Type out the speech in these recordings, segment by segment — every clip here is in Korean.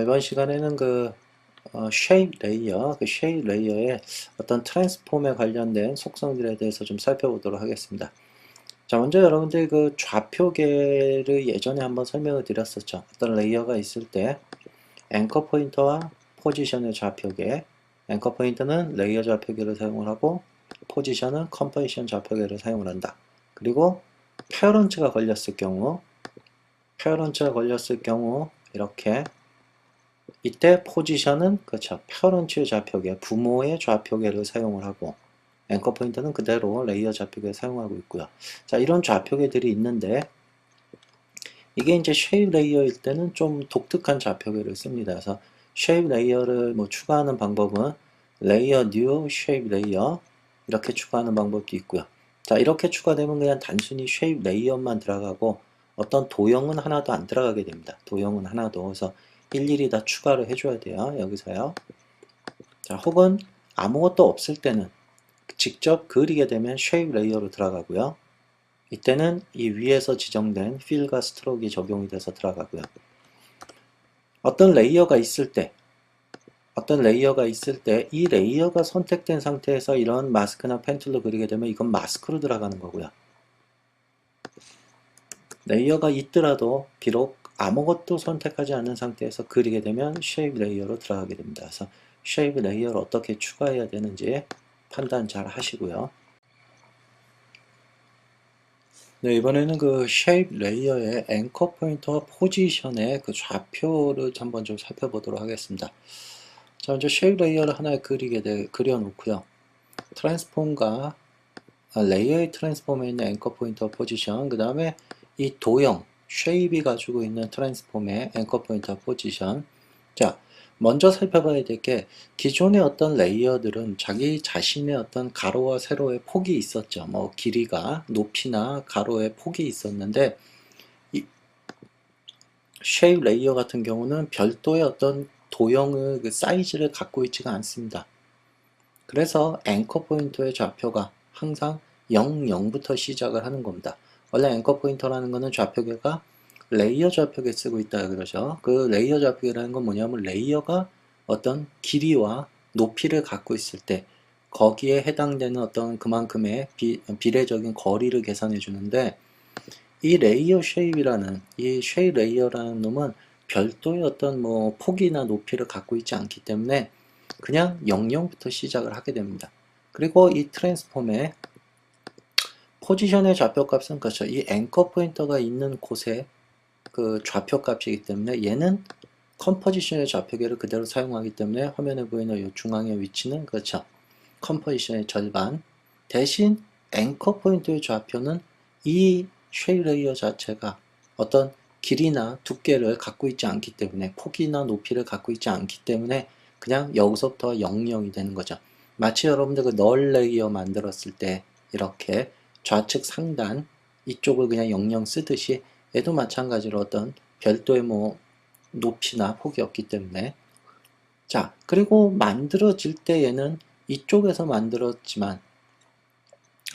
이번 시간에는 쉐입 레이어, 쉐입 레이어의 어떤 트랜스폼에 관련된 속성들에 대해서 좀 살펴보도록 하겠습니다. 자, 먼저 여러분들 좌표계를 예전에 한번 설명을 드렸었죠. 어떤 레이어가 있을 때 앵커 포인터와 포지션의 좌표계, 앵커 포인터는 레이어 좌표계를 사용을 하고 포지션은 컴포지션 좌표계를 사용을 한다. 그리고 페어런츠가 걸렸을 경우 이렇게 이때 포지션은 페어런츠의 좌표계, 부모의 좌표계를 사용을 하고 앵커 포인터는 그대로 레이어 좌표계를 사용하고 있고요. 자, 이런 좌표계들이 있는데 이게 이제 쉐입 레이어일 때는 좀 독특한 좌표계를 씁니다. 그래서 쉐입 레이어를 추가하는 방법은 레이어 뉴 쉐입 레이어 이렇게 추가하는 방법도 있고요. 자, 이렇게 추가되면 그냥 단순히 쉐입 레이어만 들어가고 어떤 도형은 하나도 안 들어가게 됩니다. 도형은 하나도. 그래서 일일이 다 추가를 해줘야 돼요. 여기서요. 자, 혹은 아무것도 없을 때는 직접 그리게 되면 쉐입 레이어로 들어가고요. 이때는 이 위에서 지정된 필과 스트로크가 적용이 돼서 들어가고요. 어떤 레이어가 있을 때 이 레이어가 선택된 상태에서 이런 마스크나 펜툴로 그리게 되면 이건 마스크로 들어가는 거고요. 레이어가 있더라도 비록 아무것도 선택하지 않은 상태에서 그리게 되면 쉐입 레이어로 들어가게 됩니다. 그래서 쉐입 레이어를 어떻게 추가해야 되는지 판단 잘 하시고요. 네, 이번에는 쉐입 레이어의 앵커 포인터와 포지션의 좌표를 한번 좀 살펴보도록 하겠습니다. 자, 먼저 쉐입 레이어를 하나 그려놓고요. 트랜스폼과 레이어의 트랜스폼에 있는 앵커 포인터 포지션, 그 다음에 이 도형, 쉐입이 가지고 있는 트랜스폼의 앵커 포인터 포지션. 자, 먼저 살펴봐야 될 게 기존의 어떤 레이어들은 자기 자신의 어떤 가로와 세로의 폭이 있었죠. 길이가, 높이나 가로의 폭이 있었는데 이 쉐입 레이어 같은 경우는 별도의 어떤 도형의 사이즈를 갖고 있지가 않습니다. 그래서 앵커 포인터의 좌표가 항상 0, 0부터 시작을 하는 겁니다. 원래 앵커 포인터라는 거는 좌표계가 레이어 좌표계 쓰고 있다 그러죠. 그 레이어 좌표계라는 건 뭐냐면 레이어가 어떤 길이와 높이를 갖고 있을 때 거기에 해당되는 어떤 그만큼의 비례적인 거리를 계산해 주는데 이 레이어 쉐입이라는 이 쉐입 레이어라는 놈은 별도의 어떤 폭이나 높이를 갖고 있지 않기 때문에 그냥 00부터 시작을 하게 됩니다. 그리고 이 트랜스폼의 포지션의 좌표값은 이 앵커 포인터가 있는 곳에 좌표값이기 때문에 얘는 컴포지션의 좌표계를 그대로 사용하기 때문에 화면에 보이는 이 중앙의 위치는 컴포지션의 절반. 대신 앵커 포인트의 좌표는 이 쉐입 레이어 자체가 어떤 길이나 두께를 갖고 있지 않기 때문에 폭이나 높이를 갖고 있지 않기 때문에 그냥 여기서부터 00이 되는 거죠. 마치 여러분들 널 레이어 만들었을 때 이렇게 좌측 상단 이쪽을 그냥 00 쓰듯이 얘도 마찬가지로 어떤 별도의 높이나 폭이 없기 때문에 자, 그리고 만들어질 때 얘는 이쪽에서 만들었지만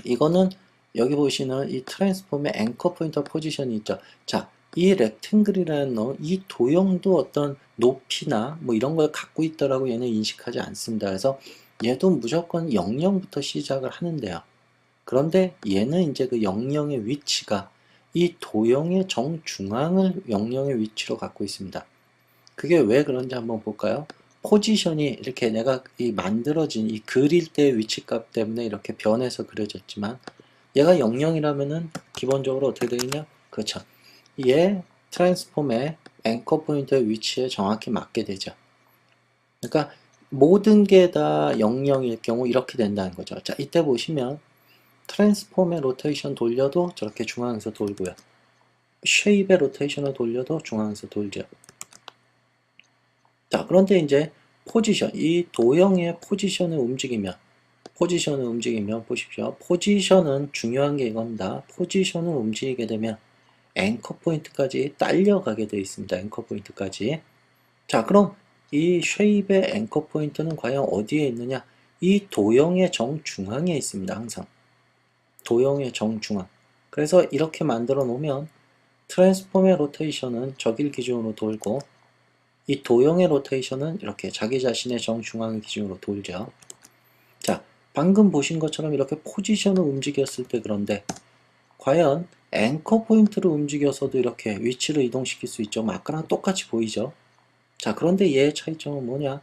이거는 여기 보시는 이 트랜스폼의 앵커 포인터 포지션이 있죠. 자, 이 렉탱글이라는 이 도형도 어떤 높이나 이런 걸 갖고 있다라고 얘는 인식하지 않습니다. 그래서 얘도 무조건 00부터 시작을 하는데요. 그런데 얘는 이제 00의 위치가 이 도형의 정중앙을 00의 위치로 갖고 있습니다. 그게 왜 그런지 한번 볼까요? 포지션이 이렇게 내가 만들어진 이 그릴 때 위치값 때문에 이렇게 변해서 그려졌지만 얘가 00이라면은 기본적으로 어떻게 되느냐? 그렇죠. 얘 트랜스폼의 앵커 포인트의 위치에 정확히 맞게 되죠. 그러니까 모든 게 다 00일 경우 이렇게 된다는 거죠. 자, 이때 보시면 트랜스폼의 로테이션 돌려도 저렇게 중앙에서 돌고요. 쉐입의 로테이션을 돌려도 중앙에서 돌죠. 자, 그런데 이제 포지션, 이 도형의 포지션을 움직이면 보십시오. 포지션은 중요한 게 이겁니다. 포지션을 움직이게 되면 앵커 포인트까지 딸려가게 되어 있습니다. 앵커 포인트까지. 자, 그럼 이 쉐입의 앵커 포인트는 과연 어디에 있느냐? 이 도형의 정중앙에 있습니다. 항상. 도형의 정중앙. 그래서 이렇게 만들어 놓으면 트랜스폼의 로테이션은 저길 기준으로 돌고 이 도형의 로테이션은 이렇게 자기 자신의 정중앙을 기준으로 돌죠. 자, 방금 보신 것처럼 이렇게 포지션을 움직였을 때 그런데 과연 앵커 포인트를 움직여서도 이렇게 위치를 이동시킬 수 있죠. 아까랑 똑같이 보이죠. 자, 그런데 얘의 차이점은 뭐냐?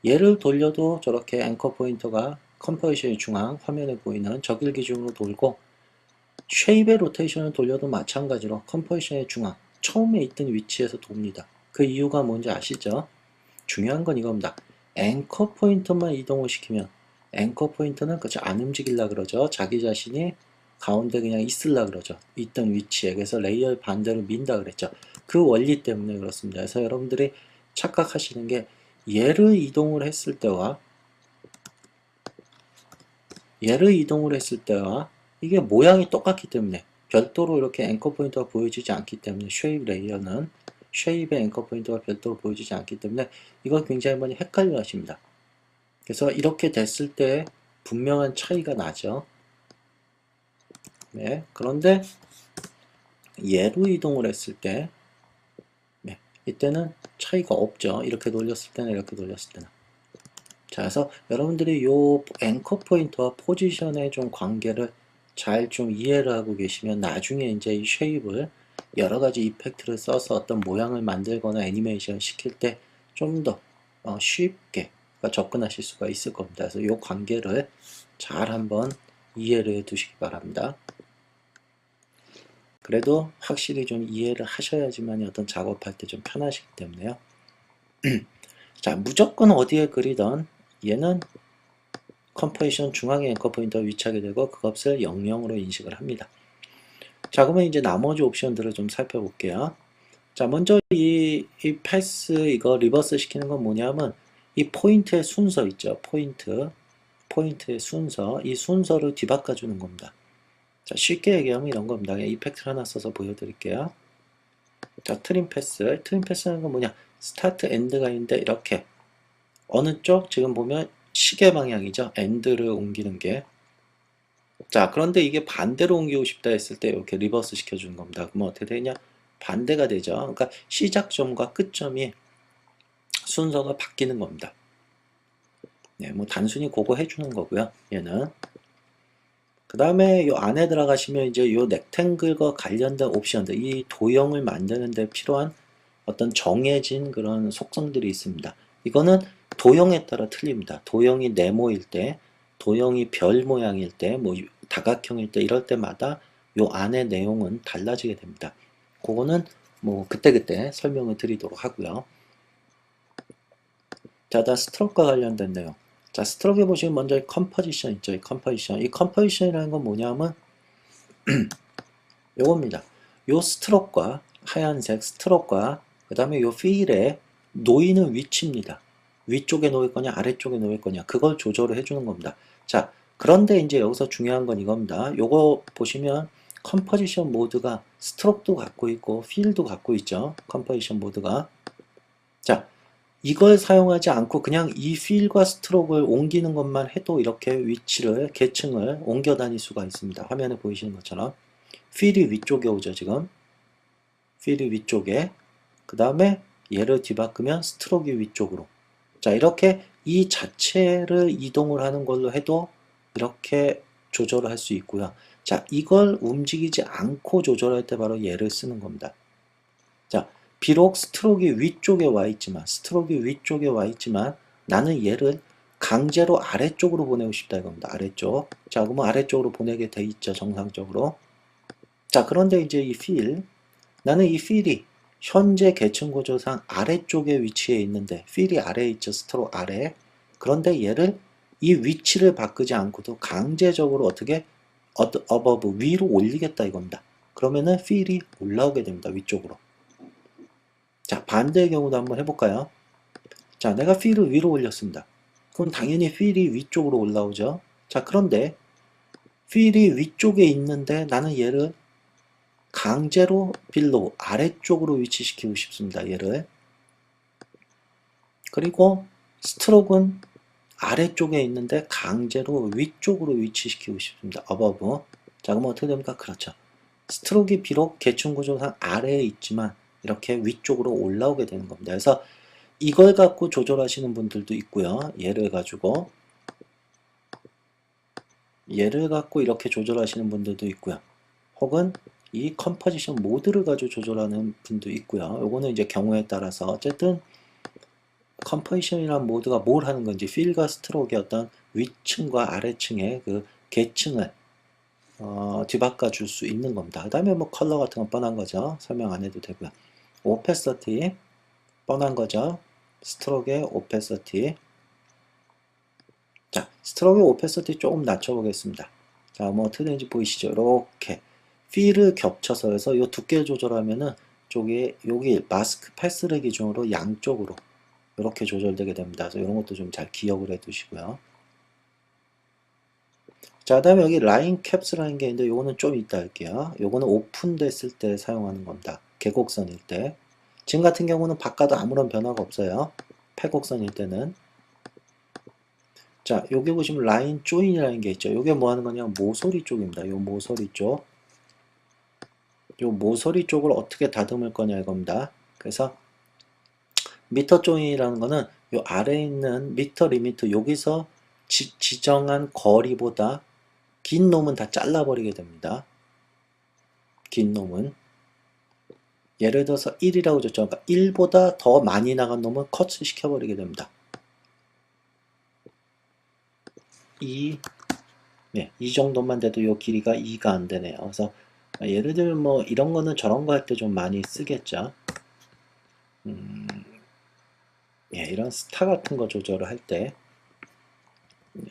얘를 돌려도 저렇게 앵커 포인터가 컴포지션의 중앙, 화면에 보이는 저길 기준으로 돌고 쉐입의 로테이션을 돌려도 마찬가지로 컴포지션의 중앙, 처음에 있던 위치에서 돕니다. 그 이유가 뭔지 아시죠? 중요한 건 이겁니다. 앵커 포인트만 이동을 시키면 앵커 포인트는 그저 안 움직이려 그러죠. 자기 자신이 가운데 그냥 있으려 그러죠. 있던 위치에. 그래서 레이어의 반대로 민다 그랬죠. 그 원리 때문에 그렇습니다. 그래서 여러분들이 착각하시는 게 얘를 이동을 했을 때와 이게 모양이 똑같기 때문에 별도로 이렇게 앵커 포인트가 보여지지 않기 때문에 쉐입 레이어는 쉐입의 앵커 포인트가 별도로 보여지지 않기 때문에 이건 굉장히 많이 헷갈려 하십니다. 그래서 이렇게 됐을 때 분명한 차이가 나죠. 네, 그런데 얘로 이동을 했을 때 네, 이때는 차이가 없죠. 이렇게 돌렸을 때나 이렇게 돌렸을 때나. 자, 그래서 여러분들이 요 앵커 포인트와 포지션의 좀 관계를 잘 좀 이해를 하고 계시면 나중에 이제 이 쉐입을 여러 가지 이펙트를 써서 어떤 모양을 만들거나 애니메이션 시킬 때 좀 더 쉽게 접근하실 수가 있을 겁니다. 그래서 요 관계를 잘 한번 이해를 해 두시기 바랍니다. 그래도 확실히 좀 이해를 하셔야지만 어떤 작업할 때 좀 편하시기 때문에요. 자, 무조건 어디에 그리던 얘는 컴포지션 중앙에 앵커 포인트가 위치하게 되고 그것을 00으로 인식을 합니다. 자, 그러면 이제 나머지 옵션들을 좀 살펴볼게요. 자, 먼저 이 패스 이거 리버스 시키는 건 뭐냐면 이 포인트의 순서 있죠. 포인트의 순서, 이 순서를 뒤바꿔 주는 겁니다. 자, 쉽게 얘기하면 이런 겁니다. 이펙트를 하나 써서 보여드릴게요. 자, 트림 패스는 건 뭐냐? 스타트 엔드가 있는데 이렇게 어느 쪽 지금 보면 시계 방향이죠. 엔드를 옮기는 게. 자, 그런데 이게 반대로 옮기고 싶다 했을 때 이렇게 리버스 시켜주는 겁니다. 그러면 어떻게 되냐? 반대가 되죠. 그러니까 시작점과 끝점이 순서가 바뀌는 겁니다. 네, 뭐 단순히 그거 해주는 거고요. 얘는. 그 다음에 이 안에 들어가시면 이제 이 넥탱글과 관련된 옵션들, 이 도형을 만드는 데 필요한 어떤 정해진 그런 속성들이 있습니다. 이거는 도형에 따라 틀립니다. 도형이 네모일 때, 도형이 별 모양일 때, 뭐 다각형일 때 이럴 때마다 요 안에 내용은 달라지게 됩니다. 그거는 뭐 그때그때 설명을 드리도록 하고요. 자, 다 스트로크와 관련된 내용. 자, 스트로크에 보시면 먼저 이 컴포지션 있죠. 이 컴포지션. 이 컴포지션이라는 건 뭐냐면 요겁니다. 요 스트로크와 하얀색 스트로크와 그 다음에 요 필에 놓이는 위치입니다. 위쪽에 놓일 거냐 아래쪽에 놓일 거냐 그걸 조절을 해주는 겁니다. 자, 그런데 이제 여기서 중요한 건 이겁니다. 요거 보시면 컴포지션 모드가 스트로크도 갖고 있고 필도 갖고 있죠. 컴포지션 모드가. 자, 이걸 사용하지 않고 그냥 이 필과 스트로크를 옮기는 것만 해도 이렇게 위치를 계층을 옮겨 다닐 수가 있습니다. 화면에 보이시는 것처럼 필이 위쪽에 오죠. 지금 필이 위쪽에 그 다음에 얘를 뒤바꾸면 스트로크가 위쪽으로. 자, 이렇게 이 자체를 이동을 하는 걸로 해도 이렇게 조절을 할 수 있고요. 자, 이걸 움직이지 않고 조절할 때 바로 얘를 쓰는 겁니다. 자, 비록 스트로크가 위쪽에 와 있지만 나는 얘를 강제로 아래쪽으로 보내고 싶다 이겁니다. 아래쪽. 자, 그러면 아래쪽으로 보내게 돼 있죠. 정상적으로. 자, 그런데 이제 나는 이 필이 현재 계층 구조상 아래쪽에 위치해 있는데 필이 아래에 있죠. 스트로크 아래. 그런데 얘를 이 위치를 바꾸지 않고도 강제적으로 어떻게 above 위로 올리겠다 이겁니다. 그러면은 필이 올라오게 됩니다. 위쪽으로. 자, 반대의 경우도 한번 해볼까요? 자, 내가 필을 위로 올렸습니다. 그럼 당연히 필이 위쪽으로 올라오죠. 자, 그런데 필이 위쪽에 있는데 나는 얘를 강제로 빌로우 아래쪽으로 위치시키고 싶습니다. 얘를. 그리고 스트로크는 아래쪽에 있는데 강제로 위쪽으로 위치시키고 싶습니다. above. 자, 그럼 어떻게 됩니까? 그렇죠. 스트로크가 비록 계층 구조상 아래에 있지만 이렇게 위쪽으로 올라오게 되는 겁니다. 그래서 이걸 갖고 조절하시는 분들도 있고요. 얘를 갖고 이렇게 조절하시는 분들도 있고요. 혹은 이 컴포지션 모드를 가지고 조절하는 분도 있고요. 요거는 이제 경우에 따라서 어쨌든 컴포지션이라는 모드가 뭘 하는 건지 필과 스트로크의 어떤 위층과 아래층의 그 계층을 뒤바꿔 줄 수 있는 겁니다. 그 다음에 뭐 컬러 같은 건 뻔한 거죠. 설명 안 해도 되고요. 오페서티 뻔한 거죠. 스트로크의 오페서티. 자, 스트로크의 오페서티 조금 낮춰보겠습니다. 자, 뭐 어떻게 되는지 보이시죠? 이렇게 필을 겹쳐서 해서 이 두께를 조절하면은 여기 마스크 패스를 기준으로 양쪽으로 이렇게 조절되게 됩니다. 그래서 이런 것도 좀 잘 기억을 해 두시고요. 자, 그 다음에 여기 라인 캡스라는 게 있는데 요거는 좀 이따 할게요. 요거는 오픈됐을 때 사용하는 겁니다. 계곡선일 때. 지금 같은 경우는 바꿔도 아무런 변화가 없어요. 패곡선일 때는. 자, 여기 보시면 라인 조인이라는 게 있죠. 요게 뭐 하는 거냐? 모서리 쪽입니다. 요 모서리 쪽. 요 모서리 쪽을 어떻게 다듬을 거냐 이겁니다. 그래서 미터 조인이라는 거는 요 아래에 있는 미터 리미트 여기서 지정한 거리보다 긴 놈은 다 잘라버리게 됩니다. 긴 놈은. 예를 들어서 1이라고 줬죠. 그러니까 1보다 더 많이 나간 놈은 컷 시켜버리게 됩니다. 네, 이 정도만 돼도 요 길이가 2가 안 되네요. 그래서 예를 들면 뭐 이런 거는 저런 거 할 때 좀 많이 쓰겠죠. 예, 이런 스타 같은 거 조절을 할 때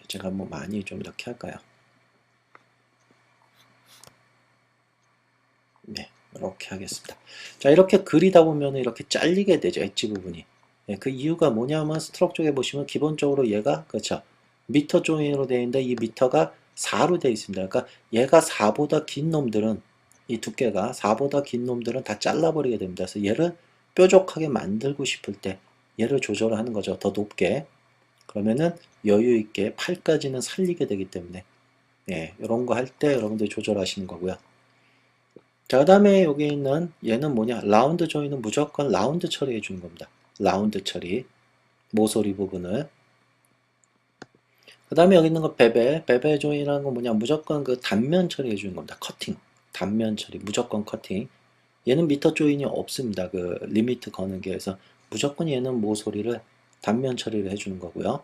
제가 뭐 많이 좀 이렇게 할까요? 네, 이렇게 하겠습니다. 자, 이렇게 그리다 보면 이렇게 잘리게 되죠. 엣지 부분이. 예, 그 이유가 뭐냐면 스트로크 쪽에 보시면 기본적으로 얘가 그렇죠. 미터 조인으로 되어 있는데 이 미터가 4로 되어 있습니다. 그러니까 얘가 4보다 긴 놈들은 이 두께가 4보다 긴 놈들은 다 잘라버리게 됩니다. 그래서 얘를 뾰족하게 만들고 싶을 때 얘를 조절하는 거죠. 더 높게. 그러면은 여유 있게 팔까지는 살리게 되기 때문에 예, 이런 거 할 때 여러분들이 조절하시는 거고요. 자, 그 다음에 여기 있는 얘는 뭐냐? 라운드 조인은 무조건 라운드 처리해 주는 겁니다. 라운드 처리. 모서리 부분을. 그 다음에 여기 있는 거 베벨 조인이라는 건 뭐냐? 무조건 그 단면 처리해 주는 겁니다. 커팅. 단면 처리. 무조건 커팅. 얘는 미터 조인이 없습니다. 그 리미트 거는 게. 그래서 무조건 얘는 모서리를 단면 처리를 해주는 거고요.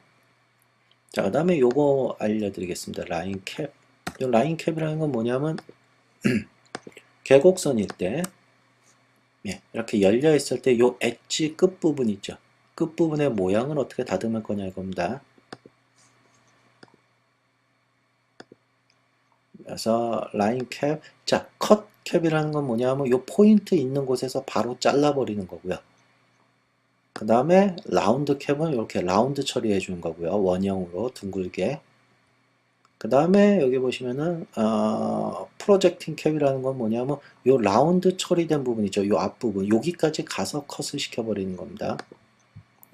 자, 그 다음에 요거 알려드리겠습니다. 라인 캡. 요 라인 캡이라는 건 뭐냐면 계곡선일 때 예, 이렇게 열려 있을 때 요 엣지 끝부분 있죠. 끝부분의 모양을 어떻게 다듬을 거냐 이겁니다. 그래서 라인 캡, 자, 컷 캡이라는 건 뭐냐면 요 포인트 있는 곳에서 바로 잘라버리는 거고요. 그 다음에 라운드 캡은 이렇게 라운드 처리해 주는 거고요. 원형으로 둥글게. 그 다음에 여기 보시면은 프로젝팅 캡이라는 건 뭐냐면 요 라운드 처리된 부분 있죠. 요 앞부분 여기까지 가서 컷을 시켜버리는 겁니다.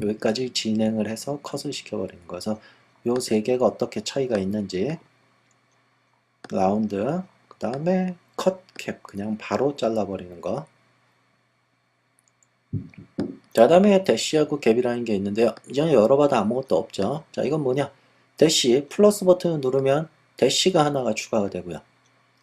여기까지 진행을 해서 컷을 시켜버리는 거여서 요 세 개가 어떻게 차이가 있는지 라운드 그 다음에 컷 캡 그냥 바로 잘라버리는 거. 자, 다음에 대시하고 갭이라는 게 있는데요. 이전에 열어봐도 아무것도 없죠. 자, 이건 뭐냐? 대시 플러스 버튼을 누르면 대시가 하나가 추가가 되고요.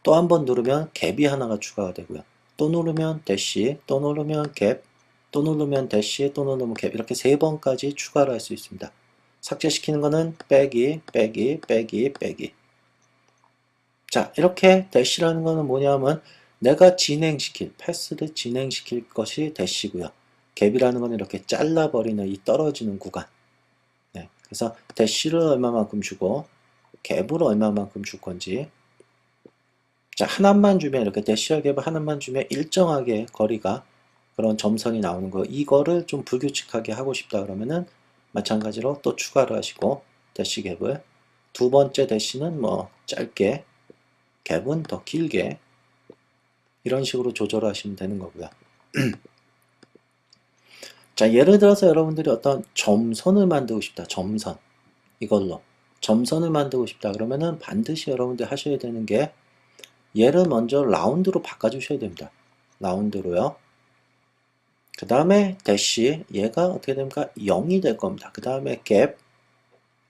또 한 번 누르면 갭이 하나가 추가가 되고요. 또 누르면 대시, 또 누르면 갭, 또 누르면 대시, 또 누르면 갭 이렇게 세 번까지 추가를 할 수 있습니다. 삭제시키는 거는 빼기, 빼기, 빼기, 빼기. 자, 이렇게 대시라는 거는 뭐냐면 내가 진행시킬, 패스를 진행시킬 것이 대시고요. 갭이라는 건 이렇게 잘라버리는 이 떨어지는 구간. 네, 그래서 대시를 얼마만큼 주고 갭을 얼마만큼 줄 건지. 자, 하나만 주면 이렇게 대시와 갭을 하나만 주면 일정하게 거리가 그런 점선이 나오는 거. 이거를 좀 불규칙하게 하고 싶다 그러면은 마찬가지로 또 추가를 하시고 대시 갭을 두 번째 대시는 뭐 짧게 갭은 더 길게 이런 식으로 조절하시면 되는 거고요. 자, 예를 들어서 여러분들이 어떤 점선을 만들고 싶다. 점선. 이걸로. 점선을 만들고 싶다. 그러면은 반드시 여러분들이 하셔야 되는 게 얘를 먼저 라운드로 바꿔주셔야 됩니다. 라운드로요. 그 다음에 대시, 얘가 어떻게 됩니까? 0이 될 겁니다. 그 다음에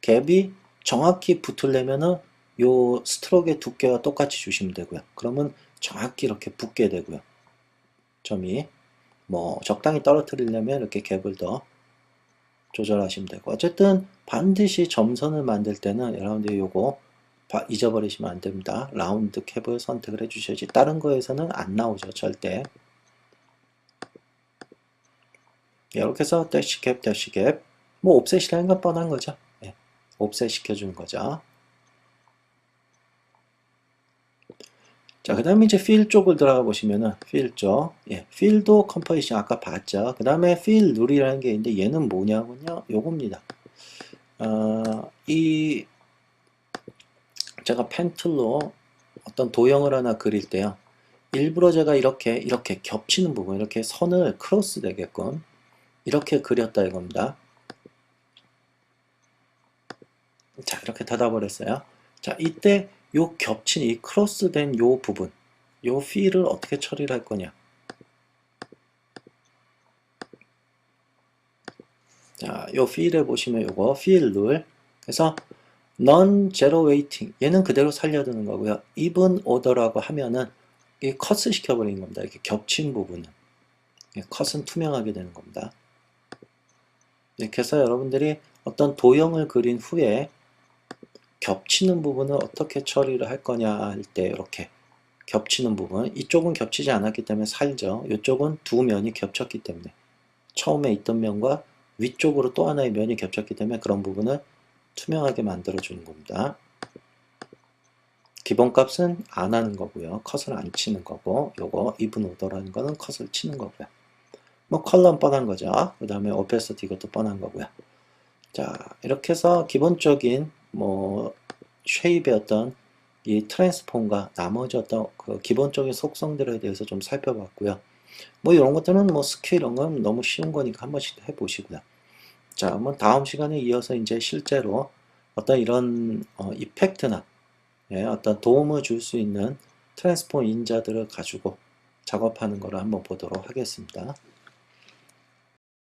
갭이 정확히 붙으려면은 요 스트로크의 두께와 똑같이 주시면 되고요. 그러면 정확히 이렇게 붙게 되고요. 점이 뭐 적당히 떨어뜨리려면 이렇게 갭을 더 조절하시면 되고, 어쨌든 반드시 점선을 만들 때는 여러분들이 요거 잊어버리시면 안 됩니다. 라운드 캡을 선택을 해 주셔야지 다른 거에서는 안 나오죠, 절대. 이렇게 해서 대시캡 뭐 옵셋이라는 건 뻔한 거죠. 예, 옵셋 시켜주는 거죠. 자, 그 다음에 이제 필 쪽을 들어가 보시면은 필 쪽, 예, 필도 컴포지션 아까 봤죠. 그 다음에 필 룰이라는 게 있는데 얘는 뭐냐면요, 요겁니다. 이 제가 펜툴로 어떤 도형을 하나 그릴 때요, 일부러 제가 이렇게 겹치는 부분, 이렇게 선을 크로스 되게끔 이렇게 그렸다 이겁니다. 자, 이렇게 닫아버렸어요. 자, 이때 요 겹친 이 크로스된 요 부분, 요 필을 어떻게 처리를 할 거냐. 자, 요 필에 보시면 요거 필 룰. 그래서 non zero weighting, 얘는 그대로 살려두는 거고요. even order라고 하면은 이 컷을 시켜버리는 겁니다. 이렇게 겹친 부분은 컷은 투명하게 되는 겁니다. 이렇게 해서 여러분들이 어떤 도형을 그린 후에 겹치는 부분을 어떻게 처리를 할 거냐 할 때 이렇게 겹치는 부분, 이쪽은 겹치지 않았기 때문에 살죠. 이쪽은 두 면이 겹쳤기 때문에, 처음에 있던 면과 위쪽으로 또 하나의 면이 겹쳤기 때문에 그런 부분을 투명하게 만들어 주는 겁니다. 기본값은 안 하는 거고요. 컷을 안 치는 거고, 요거 이븐 오더라는 거는 컷을 치는 거고요. 뭐 컬러는 뻔한 거죠. 그 다음에 오페서티 이것도 뻔한 거고요. 자, 이렇게 해서 기본적인 뭐 쉐입의 어떤 이 트랜스폼과 나머지 어떤 그 기본적인 속성들에 대해서 좀 살펴봤고요. 뭐 이런 것들은 뭐 스킬 이런 건 너무 쉬운 거니까 한 번씩 해보시고요. 자, 한번 다음 시간에 이어서 이제 실제로 어떤 이런 이펙트나, 예, 어떤 도움을 줄 수 있는 트랜스폼 인자들을 가지고 작업하는 거를 한번 보도록 하겠습니다.